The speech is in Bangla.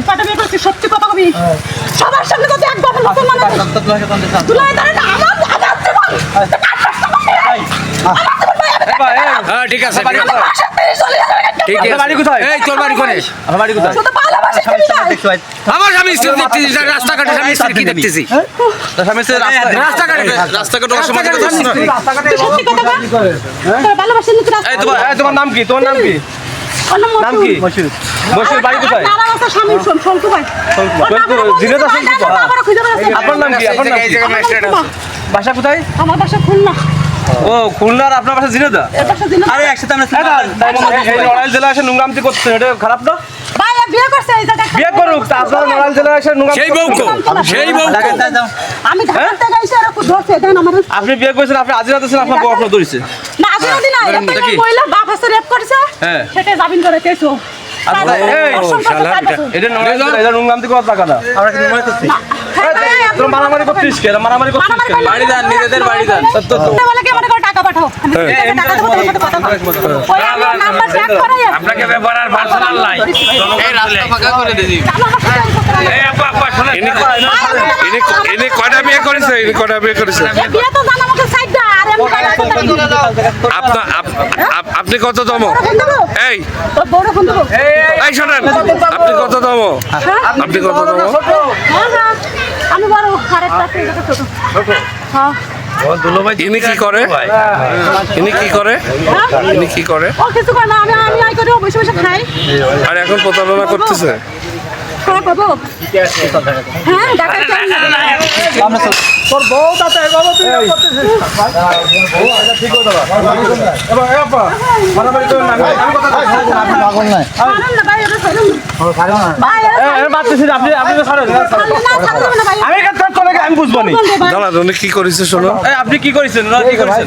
কটা বিয়ে করছিস সত্যি কথা কবি সবার সামনে তো একবার মুসলমান দুলাই ধরে না আমার আদাতে বল হ্যাঁ ঠিক আছে ঠিক আছে বাড়ি কোথায়? এই তোর বাড়ি কোনে আমার বাড়ি কোথায়? শুধু ভালোবাসা দেখতে পাই আমার স্বামী স্ত্রী দেখতেছি রাস্তাঘাটে স্বামী স্ত্রী কি দেখতেছি রাস্তাঘাটে অসময় সত্যি কথা বল তোর ভালোবাসা নিতে রাস্তা এই তোমার নাম কি? তোমার নাম কি? নাম কি? মশুর বাড়ি কোথায়? নানা রাস্তা স্বামী সল্টু ভাই জিনেদা সল্টু আপনার নাম কি? আপনার নাম কি? বাসা কোথায়? আমার বাসা খুলনা ও খুলনার আপনার বাসা জিনেদা? এর বাসা দিন আরে একসাথে আমরা এই নড়াইল জেলা এসে নোংরামতি করছেন, এটা খারাপ না? ভাই বিয়ে করছে এই জায়গা বিয়ে করুক, তা আপনারা নড়াইল জেলা এসে নোংরামতি সেই বউ সেই বউ আমি ঢাকা থেকে এসে আর ধরছে দেন আমার আপনি বিয়ে করেছেন, আপনি আজিরা দিয়েছেন, আপনার বউ আপনার ধরেছে। না আজ দিন না একটা মহিলা বাপ হাসে রেপ করেছে হ্যাঁ। সেটা জামিন করে কেসো এটা নড়াইল জেলা, এটা নোংরামতি করার টাকা না। তোর মারামারি করছিস কে? মারামারি করছিস কে? বাড়ি দেন নিজেদের বাড়ি দেন বলে কি আমাকে টাকা পাঠাও আমি টাকা দেবো তোমার সাথে কথা বলবো ওই আমার নাম্বার চেক করাই আপনাকে ব্যবহার পার্সোনাল লাই এই রাস্তা ফাঁকা করে দিদি এই আপা শুনেন ইনি কয়টা বিয়ে করেছে ইনি কয়টা বিয়ে করেছে বিয়ে তো জানা আমাকে সাইড দা আর আমি আপনি কততম এই তো বড় ফোন দেবো এই শোনেন আপনি কততম আপনি কততম আমি বড় আরেকটা ছোট হ্যাঁ ইনি কি করে ইনি কি করে ইনি কি করে ও কিছু করে না আমি আই করে বসে বসে খাই আর এখন প্রতারণা করতেছে খারাপ হবো হ্যাঁ ডাক্তার তোর বউ তাতে বাবা তুই করতেছিস ঠিক হয়ে যাবে এবার এ আপা মারামারি করেন না, আমি কথা বলছি আপনি পাগল না ছাড়ুন না ভাই এটা ছাড়ুন ভাই এ বাচ্চাছি আপনি তো ছাড়েন ছাড়ুন না ভাই আমি কাজ চলে আমি বুঝবো না দাঁড়া উনি কি করেছে শোনো আপনি কি করেছেন? কি করেছেন?